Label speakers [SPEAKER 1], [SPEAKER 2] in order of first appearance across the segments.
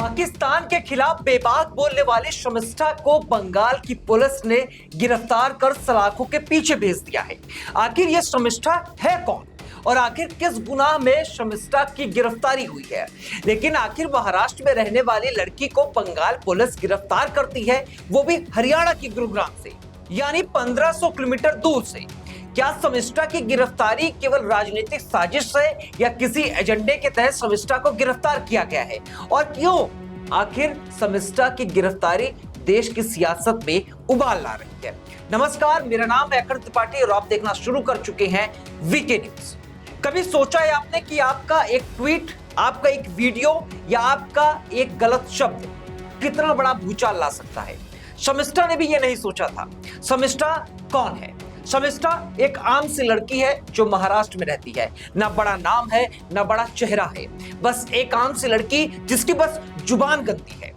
[SPEAKER 1] पाकिस्तान के खिलाफ बेबाक बोलने वाले शर्मिष्ठा को बंगाल की पुलिस ने गिरफ्तार कर सलाखों के पीछे भेज दिया है। आखिर ये शर्मिष्ठा है कौन और आखिर किस गुनाह में शर्मिष्ठा की गिरफ्तारी हुई है? लेकिन आखिर महाराष्ट्र में रहने वाली लड़की को बंगाल पुलिस गिरफ्तार करती है, वो भी हरियाणा की गुरुग्राम से, यानी 1500 किलोमीटर दूर से। क्या शर्मिष्ठा की गिरफ्तारी केवल राजनीतिक साजिश है या किसी एजेंडे के तहत शर्मिष्ठा को गिरफ्तार किया गया है? और क्यों आखिर शर्मिष्ठा की गिरफ्तारी देश की सियासत में उबाल ला रही है? नमस्कार, मेरा नाम है अखंड त्रिपाठी और आप देखना शुरू कर चुके हैं वीके न्यूज। कभी सोचा है आपने कि आपका एक ट्वीट, आपका एक वीडियो या आपका एक गलत शब्द कितना बड़ा भूचाल ला सकता है? शर्मिष्ठा ने भी ये नहीं सोचा था। शर्मिष्ठा कौन है? शर्मिष्ठा एक आम सी लड़की है जो महाराष्ट्र में रहती है। ना बड़ा नाम है, ना बड़ा चेहरा है, बस एक आम सी लड़की जिसकी बस जुबान गंदी है।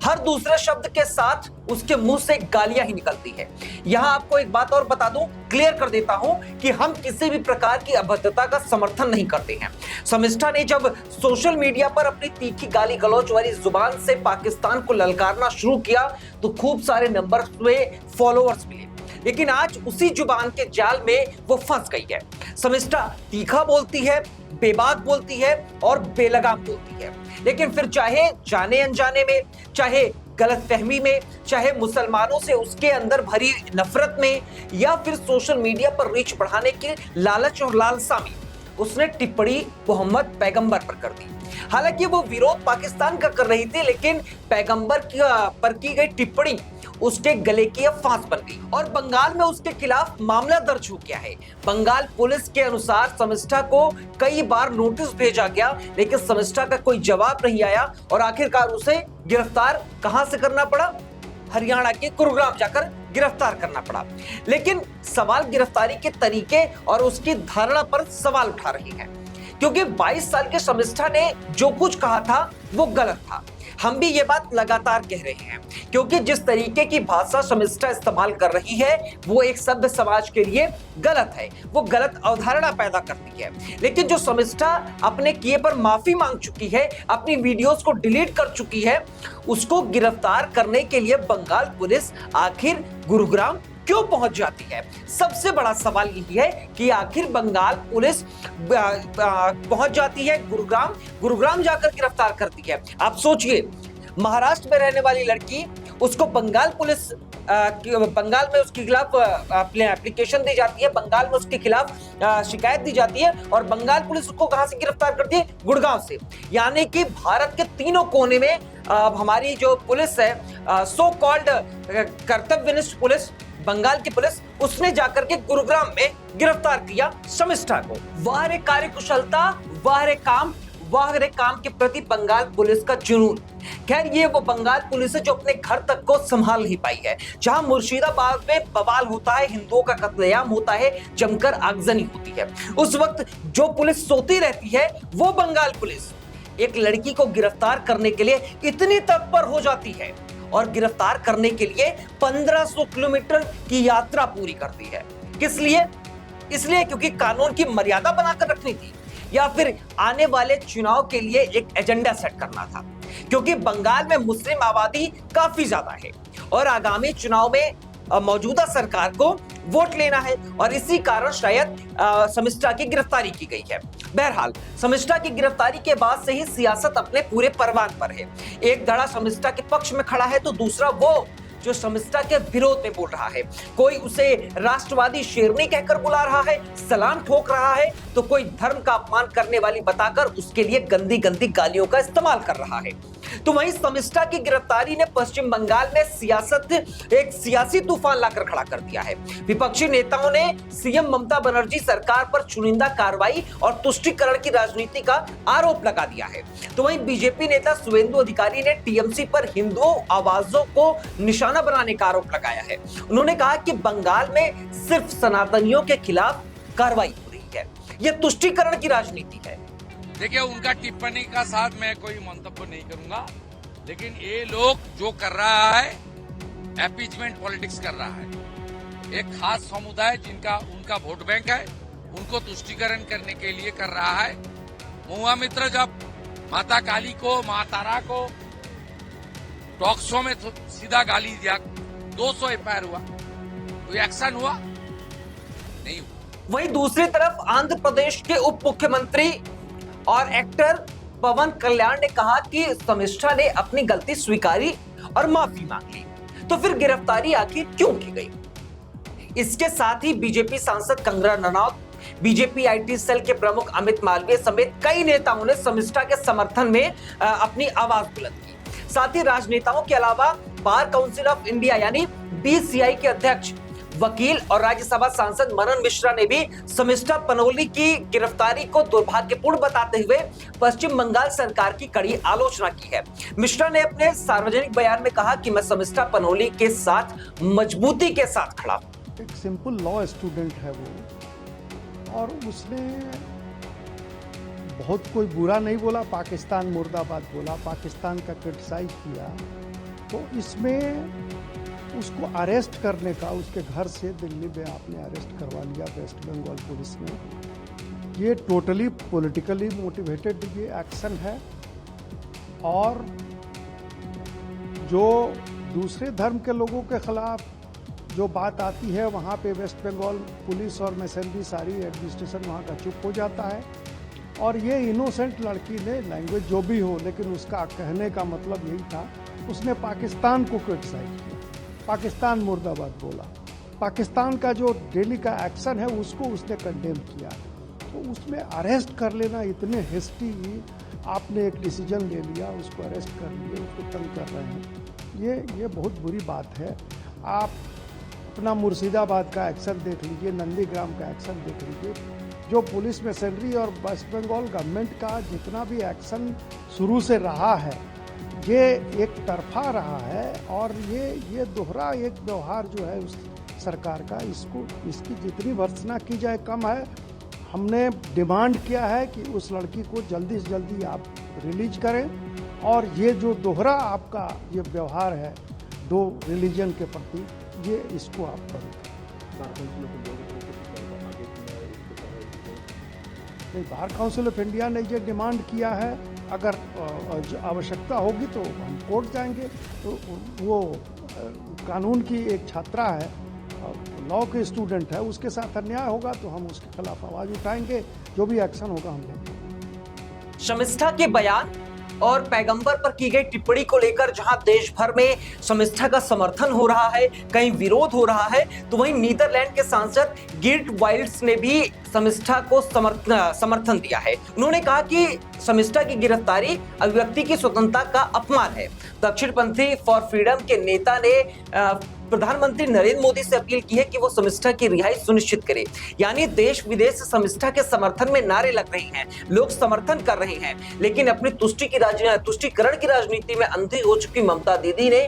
[SPEAKER 1] हर दूसरे शब्द के साथ उसके मुंह से गालियां ही निकलती है। यहां आपको एक बात और बता दूं, क्लियर कर देता हूं कि हम किसी भी प्रकार की अभद्रता का समर्थन नहीं करते हैं। शर्मिष्ठा ने जब सोशल मीडिया पर अपनी तीखी गाली गलौज वाली जुबान से पाकिस्तान को ललकारना शुरू किया तो खूब सारे नंबर हुए, फॉलोअर्स मिले। लेकिन आज उसी जुबान के जाल में वो फंस गई है। शर्मिष्ठा तीखा बोलती है, बेबाक बोलती है और बेलगाम बोलती है। लेकिन फिर चाहे जाने अनजाने में, चाहे गलतफहमी में, चाहे मुसलमानों से उसके अंदर भरी नफरत में, या फिर सोशल मीडिया पर रीच बढ़ाने की लालच और लालसा में, उसने टिप्पणी मोहम्मद पैगंबर पर कर दी। हालांकि वो विरोध पाकिस्तान का कर रही थी, लेकिन पैगंबर पर की गई टिप्पणी उसके गले की अब फांस बन गई और बंगाल में उसके खिलाफ मामला दर्ज हो गया है। बंगाल पुलिस के अनुसार शर्मिष्ठा को कई बार नोटिस भेजा गया, लेकिन शर्मिष्ठा का कोई जवाब नहीं आया और आखिरकार उसे गिरफ्तार कहां से करना पड़ा? हरियाणा के गुरुग्राम जाकर गिरफ्तार करना पड़ा। लेकिन सवाल गिरफ्तारी के तरीके और उसकी धारणा पर सवाल उठा रही है, क्योंकि 22 साल के शर्मिष्ठा ने जो कुछ कहा था वो गलत था। हम भी ये बात लगातार कह रहे हैं, क्योंकि जिस तरीके की भाषा शर्मिष्ठा इस्तेमाल कर रही है वो एक सभ्य समाज के लिए गलत है, वो गलत अवधारणा पैदा करती है। लेकिन जो शर्मिष्ठा अपने किए पर माफी मांग चुकी है, अपनी वीडियोस को डिलीट कर चुकी है, उसको गिरफ्तार करने के लिए बंगाल पुलिस आखिर गुरुग्राम क्यों पहुंच जाती है? सबसे बड़ा सवाल यही है कि आखिर बंगाल पुलिस पहुंच जाती है गुरुग्राम जाकर गिरफ्तार करती है। आप सोचिए, महाराष्ट्र में रहने वाली लड़की, उसको बंगाल पुलिस बंगाल में उसके खिलाफ एप्लीकेशन दी जाती है, बंगाल में उसके खिलाफ शिकायत दी जाती है और बंगाल पुलिस उसको कहां से गिरफ्तार करती है? गुड़गांव से। यानी कि भारत के तीनों कोने में हमारी जो पुलिस है, सो कॉल्ड कर्तव्यनिष्ठ पुलिस, बंगाल की पुलिस, उसने जाकर के गुरुग्राम में गिरफ्तार किया शर्मिष्ठा को। वाह रे कार्यकुशलता, वाह रे काम, वाह रे काम के प्रति बंगाल पुलिस का जुनून। खैर, ये वो बंगाल पुलिस है जो अपने घर तक को संभाल नहीं पाई है। जहां मुर्शिदाबाद में बवाल होता है, हिंदुओं का कत्लेआम होता है, जमकर आगजनी होती है, उस वक्त जो पुलिस सोती रहती है वो बंगाल पुलिस एक लड़की को गिरफ्तार करने के लिए इतनी तत्पर हो जाती है और गिरफ्तार करने के लिए 1500 किलोमीटर की यात्रा पूरी करती है। किस लिए? इसलिए क्योंकि कानून की मर्यादा बनाकर रखनी थी या फिर आने वाले चुनाव के लिए एक एजेंडा सेट करना था, क्योंकि बंगाल में मुस्लिम आबादी काफी ज्यादा है और आगामी चुनाव में मौजूदा सरकार को वोट लेना है और इसी कारण शायद शर्मिष्ठा की गिरफ्तारी की गई है। बहरहाल, शर्मिष्ठा की गिरफ्तारी के बाद से ही सियासत अपने पूरे परवान पर है। एक धड़ा शर्मिष्ठा के पक्ष में खड़ा है तो दूसरा वो जो शर्मिष्ठा के विरोध में बोल रहा है। कोई उसे राष्ट्रवादी शेरनी कहकर बुला रहा है, सलाम ठोक रहा है, तो कोई धर्म का अपमान करने वाली बताकर उसके लिए गंदी गंदी गालियों का इस्तेमाल कर रहा है। तो वहीं शर्मिष्ठा की गिरफ्तारी ने पश्चिम बंगाल में एक सियासी तूफान लाकर खड़ा कर दिया है। विपक्षी नेताओं ने सीएम ममता बनर्जी सरकार पर चुनिंदा कार्रवाई और तुष्टीकरण की राजनीति का आरोप लगा दिया है। तो वहीं बीजेपी नेता शुवेंदु अधिकारी ने टीएमसी पर हिंदू आवाजों को निशाना बनाने का आरोप लगाया है। उन्होंने कहा कि बंगाल में सिर्फ सनातनियों के खिलाफ कार्रवाई हो रही है, यह तुष्टीकरण की राजनीति है।
[SPEAKER 2] देखिए, उनका टिप्पणी का साथ मैं कोई मंतव्य नहीं करूंगा, लेकिन ये लोग जो कर रहा है एपीजमेंट पॉलिटिक्स कर रहा है। एक खास समुदाय जिनका उनका वोट बैंक है, उनको तुष्टीकरण करने के लिए कर रहा है। महुआ मित्र जब माता काली को, माँ तारा को टॉक शो में तो सीधा गाली दिया, 200 एफआईआर हुआ, कोई एक्शन हुआ नहीं हुआ।
[SPEAKER 1] वहीं दूसरी तरफ आंध्र प्रदेश के उप मुख्यमंत्री और एक्टर पवन कल्याण ने कहा कि शर्मिष्ठा ने अपनी गलती स्वीकारी और माफी मांग ली, तो फिर गिरफ्तारी आखिर क्यों की गई? इसके साथ ही बीजेपी सांसद Kangana Ranaut, BJP IT cell के प्रमुख अमित मालवीय समेत कई नेताओं ने शर्मिष्ठा के समर्थन में अपनी आवाज बुलंद की। साथ ही राजनेताओं के अलावा बार काउंसिल ऑफ इंडिया यानी बीसीआई के अध्यक्ष, वकील और राज्यसभा सांसद मनन मिश्रा ने भी शर्मिष्ठा पनोली की गिरफ्तारी को दुर्भाग्यपूर्ण बताते हुए पश्चिम बंगाल सरकार की कड़ी आलोचना की है। मिश्रा ने अपने सार्वजनिक बयान में कहा कि मैं शर्मिष्ठा पनोली के साथ मजबूती के साथ खड़ा हूं।
[SPEAKER 3] एक सिंपल लॉ स्टूडेंट है वो, और उसने बहुत कोई बुरा नहीं बोला, पाकिस्तान मुर्दाबाद बोला, पाकिस्तान का क्रिटिसाइज किया। तो इसमें उसको अरेस्ट करने का, उसके घर से दिल्ली में आपने अरेस्ट करवा लिया वेस्ट बंगाल पुलिस ने, ये टोटली पॉलिटिकली मोटिवेटेड ये एक्शन है। और जो दूसरे धर्म के लोगों के खिलाफ जो बात आती है वहाँ पे वेस्ट बंगाल पुलिस और मशीनरी सारी एडमिनिस्ट्रेशन वहाँ का चुप हो जाता है। और ये इनोसेंट लड़की ने लैंग्वेज जो भी हो, लेकिन उसका कहने का मतलब यही था, उसने पाकिस्तान को क्रिटिसाइज किया, पाकिस्तान मुर्दाबाद बोला, पाकिस्तान का जो डेली का एक्शन है उसको उसने कंडेम किया। तो उसमें अरेस्ट कर लेना, इतने हेस्टी आपने एक डिसीजन ले लिया, उसको अरेस्ट कर लिए, उसको तंग कर रहे हैं, ये बहुत बुरी बात है। आप अपना मुर्शिदाबाद का एक्शन देख लीजिए, नंदीग्राम का एक्शन देख लीजिए, जो पुलिस मशीनरी और वेस्ट बंगाल गवर्नमेंट का जितना भी एक्शन शुरू से रहा है, ये एक तरफा रहा है। और ये दोहरा एक व्यवहार जो है उस सरकार का, इसकी जितनी भर्त्सना की जाए कम है। हमने डिमांड किया है कि उस लड़की को जल्दी से जल्दी आप रिलीज करें, और ये जो दोहरा आपका ये व्यवहार है दो रिलीजन के प्रति, ये इसको आप करें। बार काउंसिल ऑफ इंडिया ने ये डिमांड किया है, अगर आवश्यकता होगी तो हम कोर्ट जाएंगे। तो वो कानून की एक छात्रा है, लॉ के स्टूडेंट है, उसके साथ अन्याय होगा तो हम उसके खिलाफ आवाज उठाएंगे, जो भी एक्शन होगा हम लेंगे।
[SPEAKER 1] शर्मिष्ठा के बयान और पैगंबर पर की गई टिप्पणी को लेकर जहां देश भर में शर्मिष्ठा का समर्थन हो रहा है, कहीं विरोध हो रहा है, तो वहीं नीदरलैंड के सांसद गिर्ट वाइल्ड्स ने भी शर्मिष्ठा को समर्थन दिया है। उन्होंने कहा कि शर्मिष्ठा की गिरफ्तारी अभिव्यक्ति की स्वतंत्रता का अपमान है। दक्षिणपंथी फॉर फ्रीडम के नेता ने प्रधानमंत्री नरेंद्र मोदी से अपील की है कि वो शर्मिष्ठा की रिहाई सुनिश्चित करे। यानी देश विदेश से शर्मिष्ठा के समर्थन में नारे लग रहे हैं, लोग समर्थन कर रहे हैं, लेकिन अपनी तुष्टीकरण की राजनीति में अंधी हो चुकी ममता दीदी ने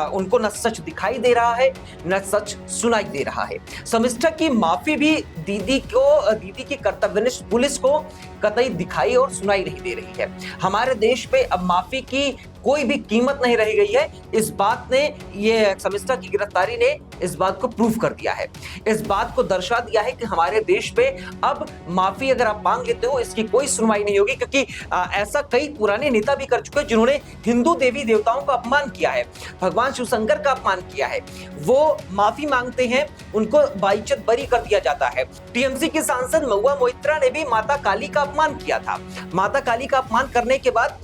[SPEAKER 1] उनको न सच दिखाई दे रहा है, न सच सुनाई दे रहा है। शर्मिष्ठा की माफी भी दीदी की कर्तव्यनिष्ठ पुलिस को कतई दिखाई और सुनाई नहीं दे रही है। हमारे देश में अब माफी की कोई भी कीमत नहीं रह गई है। इस बात ने, ये शर्मिष्ठा की गिरफ्तारी ने इस बात को प्रूव कर दिया है, इस बात को दर्शा दिया है कि हमारे देश में अब माफी अगर आप मांग लेते हो इसकी कोई सुनवाई नहीं होगी, क्योंकि ऐसा कई पुराने नेता भी कर चुके हैं जिन्होंने हिंदू देवी देवताओं का अपमान किया है, भगवान शिवशंकर का अपमान किया है। वो माफी मांगते हैं, उनको बाइज्जत बरी कर दिया जाता है। टीएमसी की सांसद महुआ मोइत्रा ने भी माता काली का अपमान किया था। माता काली का अपमान करने के बाद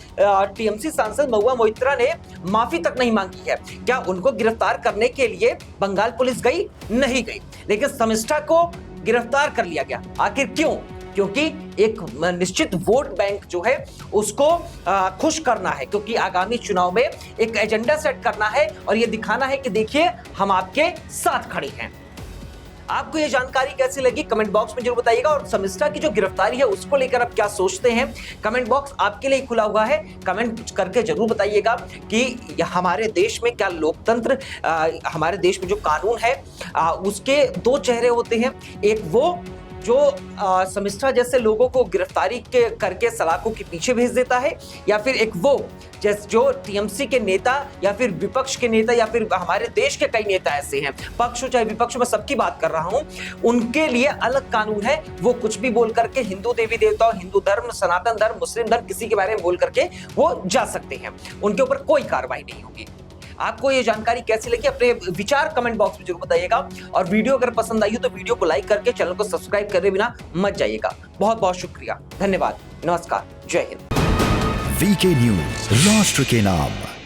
[SPEAKER 1] टीएमसी सांसद महुआ मोइत्रा ने माफी तक नहीं मांगी है। क्या उनको गिरफ्तार करने के लिए बंगाल पुलिस गई? नहीं गई, लेकिन शर्मिष्ठा को गिरफ्तार कर लिया गया। आखिर क्यों? क्योंकि एक निश्चित वोट बैंक जो है उसको खुश करना है, क्योंकि आगामी चुनाव में एक एजेंडा सेट करना है और ये दिखाना है कि देखिए हम आपके साथ खड़े हैं। आपको ये जानकारी कैसी लगी कमेंट बॉक्स में जरूर बताइएगा, और शर्मिष्ठा की जो गिरफ्तारी है उसको लेकर आप क्या सोचते हैं कमेंट बॉक्स आपके लिए खुला हुआ है। कमेंट करके जरूर बताइएगा कि हमारे देश में क्या लोकतंत्र, हमारे देश में जो कानून है उसके दो चेहरे होते हैं। एक वो जो शर्मिष्ठा जैसे लोगों को गिरफ्तारी के करके सलाखों के पीछे भेज देता है, या फिर एक वो जो टीएमसी के नेता या फिर विपक्ष के नेता या फिर हमारे देश के कई नेता ऐसे हैं, पक्ष हो चाहे विपक्ष, मैं सबकी बात कर रहा हूं, उनके लिए अलग कानून है। वो कुछ भी बोल करके हिंदू देवी देवताओं, हिंदू धर्म, सनातन धर्म, मुस्लिम धर्म, किसी के बारे में बोल करके वो जा सकते हैं, उनके ऊपर कोई कार्रवाई नहीं होगी। आपको ये जानकारी कैसी लगी, अपने विचार कमेंट बॉक्स में जरूर बताइएगा। और वीडियो अगर पसंद आई हो तो वीडियो को लाइक करके चैनल को सब्सक्राइब करे बिना मत जाइएगा। बहुत बहुत शुक्रिया, धन्यवाद, नमस्कार, जय हिंद।
[SPEAKER 4] वीके न्यूज, राष्ट्र के नाम।